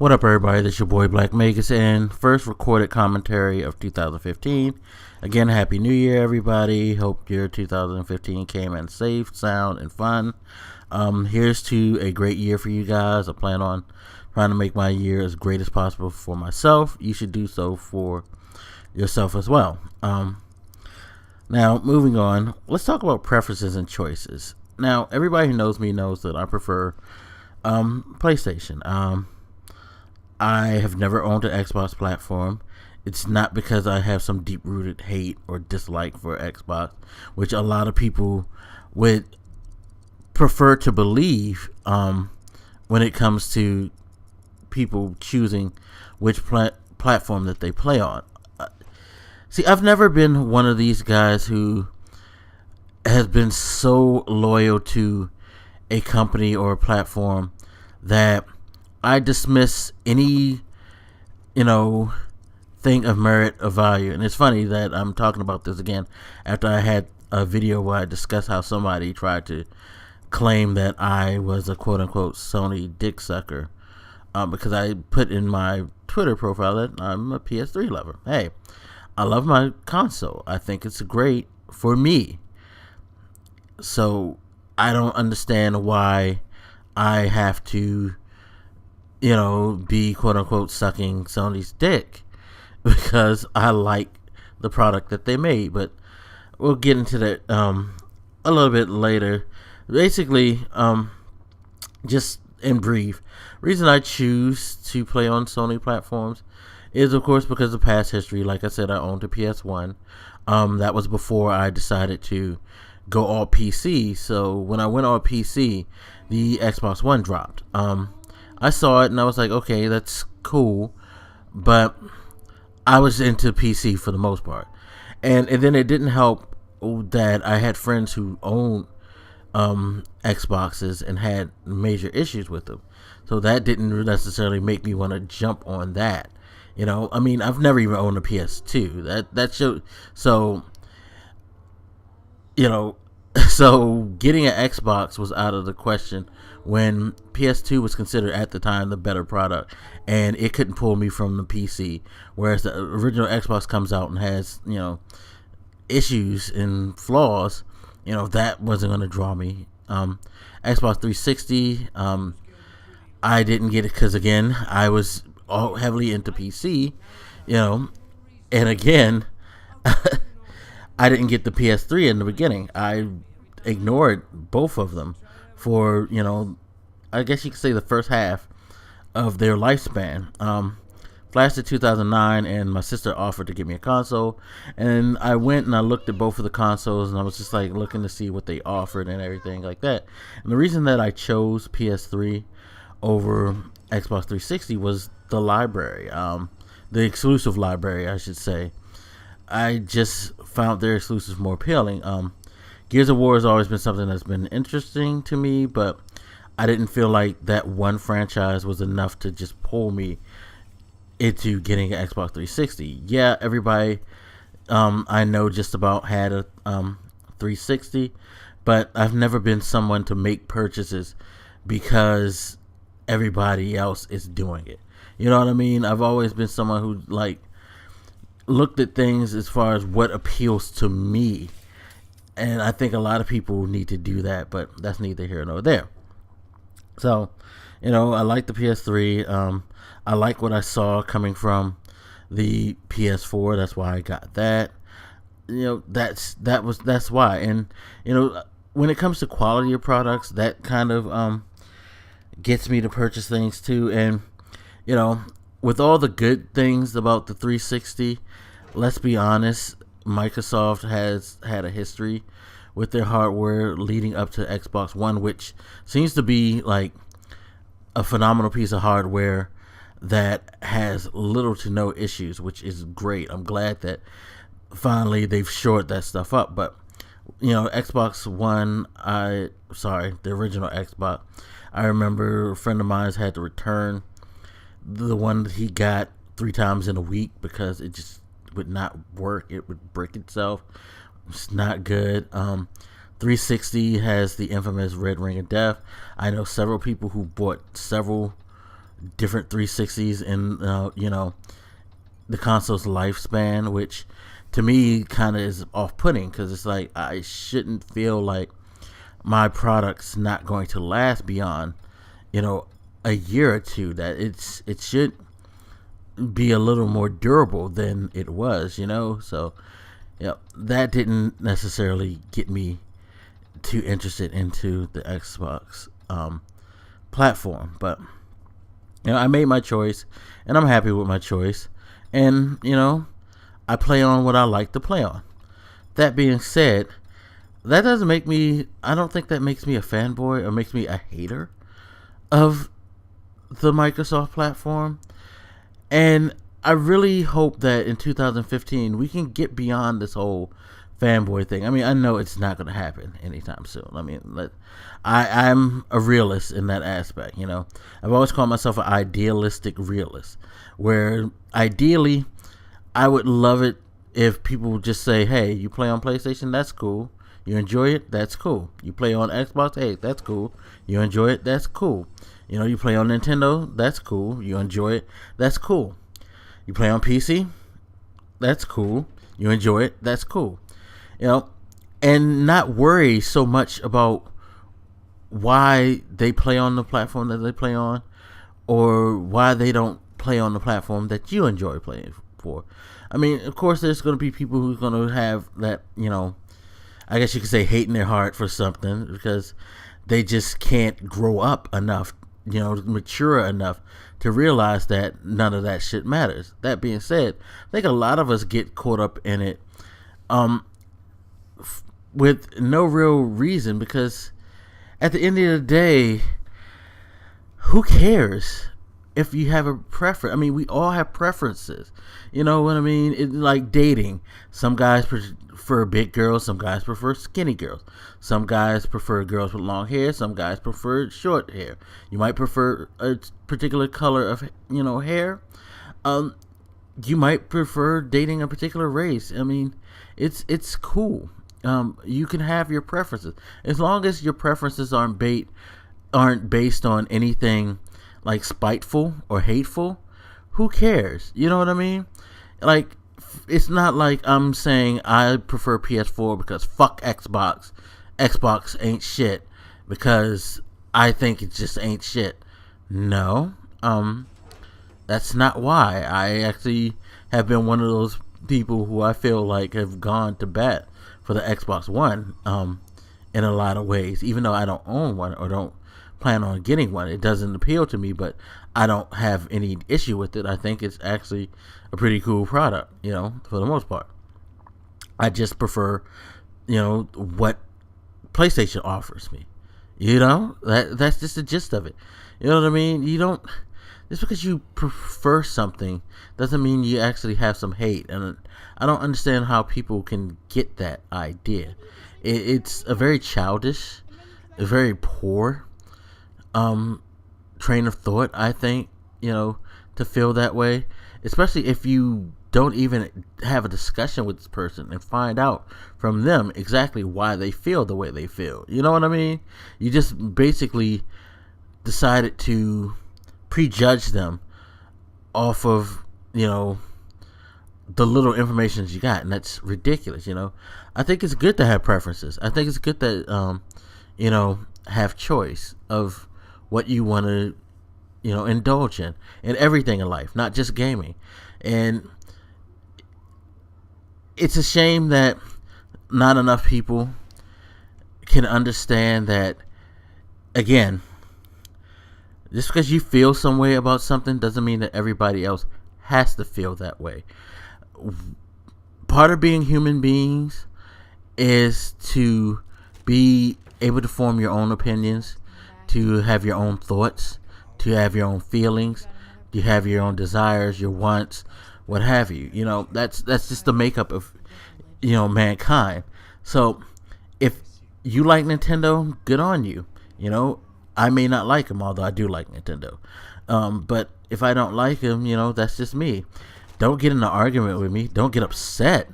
What up, everybody? This is your boy Black Magus, and first recorded commentary of 2015. Again, Happy New Year, everybody. Hope your 2015 came in safe, sound, and fun. Here's to a great year for you guys. I plan on trying to make my year as great as possible for myself. You should do so for yourself as well. Now, moving on, let's talk about preferences and choices. Now, everybody who knows me knows that I prefer PlayStation. I have never owned an Xbox platform. It's not because I have some deep-rooted hate or dislike for Xbox, which a lot of people would prefer to believe when it comes to people choosing which platform that they play on. See, I've never been one of these guys who has been so loyal to a company or a platform that I dismiss any, thing of merit or value. And it's funny that I'm talking about this again after I had a video where I discussed how somebody tried to claim that I was a quote-unquote Sony dick sucker because I put in my Twitter profile that I'm a PS3 lover. Hey, I love my console. I think it's great for me. So I don't understand why I have to be quote-unquote sucking Sony's dick because I like the product that they made. But we'll get into that a little bit later. Basically, just in brief, reason I choose to play on Sony platforms is, of course, because of past history. Like I said, I owned a PS1. That was before I decided to go all PC. So when I went all PC, the Xbox One dropped. I saw it and I was like, okay, that's cool, but I was into PC for the most part. And then it didn't help that I had friends who owned Xboxes and had major issues with them. So that didn't necessarily make me want to jump on that. I've never even owned a PS2. So getting an Xbox was out of the question when PS2 was considered at the time the better product, and it couldn't pull me from the PC, whereas the original Xbox comes out and has, issues and flaws, that wasn't going to draw me. Xbox 360, I didn't get it because, again, I was all heavily into PC, and again, I didn't get the PS3 in the beginning. I ignored both of them for, I guess you could say the first half of their lifespan. Flashed to 2009, and my sister offered to get me a console, and I went and I looked at both of the consoles, and I was just like looking to see what they offered and everything like that. And the reason that I chose PS3 over Xbox 360 was the library, the exclusive library, I should say. I just found their exclusives more appealing. Gears of War has always been something that's been interesting to me, but I didn't feel like that one franchise was enough to just pull me into getting an Xbox 360. Yeah, everybody I know just about had a 360, but I've never been someone to make purchases because everybody else is doing it. You know what I mean? I've always been someone who looked at things as far as what appeals to me, and I think a lot of people need to do that, but that's neither here nor there. So, I like the PS3. I like what I saw coming from the PS4. That's why I got that. That's why. And when it comes to quality of products, that kind of gets me to purchase things too. And with all the good things about the 360, let's be honest, Microsoft has had a history with their hardware leading up to Xbox One, which seems to be like a phenomenal piece of hardware that has little to no issues, which is great. I'm glad that finally they've shored that stuff up. But Xbox One, the original Xbox, I remember a friend of mine had to return the one that he got 3 times in a week because it just would not work. It would break itself. It's not good. 360 has the infamous red ring of death. I know several people who bought several different 360s in the console's lifespan, which to me kind of is off-putting, because it's like I shouldn't feel like my product's not going to last beyond a year or two. That it should be a little more durable than it was. So that didn't necessarily get me too interested into the Xbox platform. But I made my choice, and I'm happy with my choice. And I play on what I like to play on. That being said, that doesn't make me, I don't think that makes me a fanboy or makes me a hater of the Microsoft platform. And I really hope that in 2015 we can get beyond this whole fanboy thing. I mean, I know it's not going to happen anytime soon. I mean, I'm a realist in that aspect. I've always called myself an idealistic realist, where ideally I would love it if people would just say, hey, you play on PlayStation, that's cool. You enjoy it, that's cool. You play on Xbox, hey, that's cool. You enjoy it, that's cool. You play on Nintendo, that's cool. You enjoy it, that's cool. You play on PC, that's cool. You enjoy it, that's cool. And not worry so much about why they play on the platform that they play on, or why they don't play on the platform that you enjoy playing for. I mean, of course, there's going to be people who's going to have that, I guess you could say hate in their heart for something, because they just can't grow up enough, mature enough to realize that none of that shit matters. That being said, I think a lot of us get caught up in it with no real reason, because at the end of the day, who cares if you have a preference? I mean, we all have preferences. You know what I mean? It's like dating. Some guys prefer big girls. Some guys prefer skinny girls. Some guys prefer girls with long hair. Some guys prefer short hair. You might prefer a particular color of, hair. You might prefer dating a particular race. I mean, it's cool. You can have your preferences, as long as your preferences aren't based on anything like spiteful or hateful. Who cares? You know what I mean? Like, it's not like I'm saying I prefer PS4 because fuck Xbox. Xbox ain't shit because I think it just ain't shit. No, that's not why. I actually have been one of those people who I feel like have gone to bat for the Xbox One in a lot of ways, even though I don't own one or don't plan on getting one. It doesn't appeal to me, but I don't have any issue with it. I think it's actually a pretty cool product, for the most part. I just prefer, what PlayStation offers me. That's just the gist of it. You know what I mean? Just because you prefer something doesn't mean you actually have some hate. And I don't understand how people can get that idea. It's a very childish, a very poor train of thought, I think, to feel that way, especially if you don't even have a discussion with this person and find out from them exactly why they feel the way they feel. You know what I mean? You just basically decided to prejudge them off of, the little information you got, and that's ridiculous. I think it's good to have preferences. I think it's good to have choice of what you want to indulge in everything in life, not just gaming. And it's a shame that not enough people can understand that, again, just because you feel some way about something doesn't mean that everybody else has to feel that way. Part of being human beings is to be able to form your own opinions, to have your own thoughts, to have your own feelings, to have your own desires, your wants, what have you. That's just the makeup of mankind. So if you like Nintendo, good on you. I may not like them, although I do like Nintendo. But if I don't like them, that's just me. Don't get in an argument with me. Don't get upset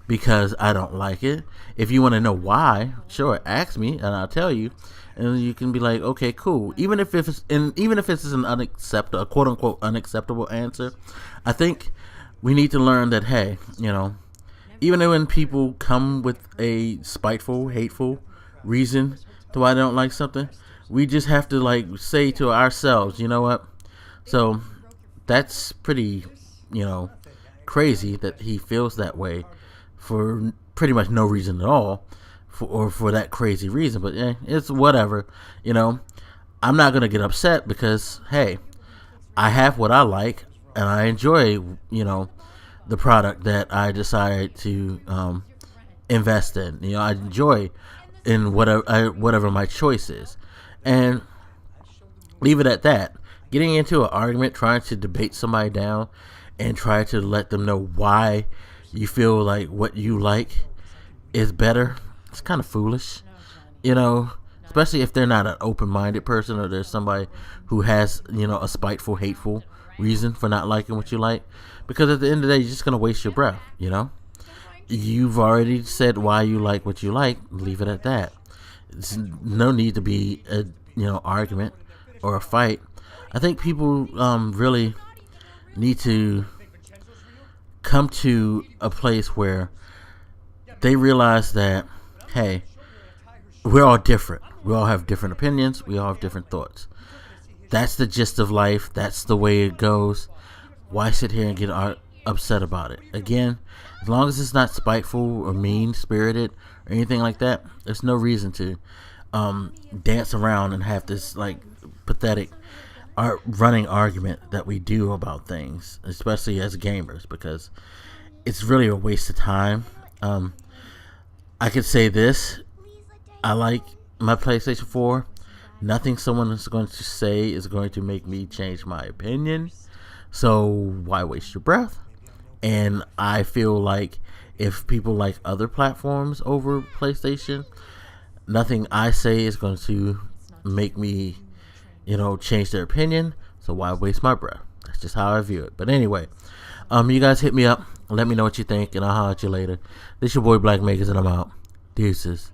because I don't like it. If you want to know why, sure, ask me and I'll tell you. And you can be like, okay, cool. Even if it's an unacceptable, a quote unquote unacceptable answer, I think we need to learn that, hey, even when people come with a spiteful, hateful reason to why they don't like something, we just have to like say to ourselves, you know what? So that's pretty, crazy that he feels that way for pretty much no reason at all, for that crazy reason. But it's whatever. I'm not gonna get upset because hey, I have what I like and I enjoy, the product that I decided to invest in. I enjoy in whatever my choice is, and leave it at that. Getting into an argument, trying to debate somebody down, and try to let them know why you feel like what you like is better, it's kind of foolish, especially if they're not an open-minded person or there's somebody who has, a spiteful, hateful reason for not liking what you like. Because at the end of the day, you're just going to waste your breath, You've already said why you like what you like. Leave it at that. There's no need to be a, argument or a fight. I think people really need to come to a place where they realize that, hey, we're all different. We all have different opinions. We all have different thoughts. That's the gist of life. That's the way it goes. Why sit here and get upset about it? Again, as long as it's not spiteful or mean-spirited or anything like that, there's no reason to dance around and have this like pathetic running argument that we do about things, especially as gamers, because it's really a waste of time. I could say this: I like my PlayStation 4. Nothing someone is going to say is going to make me change my opinion. So why waste your breath? And I feel like if people like other platforms over PlayStation, nothing I say is going to make me, change their opinion. So why waste my breath? That's just how I view it. But anyway, you guys hit me up. Let me know what you think, and I'll holler at you later. This your boy Black Makers, and I'm out. Deuces.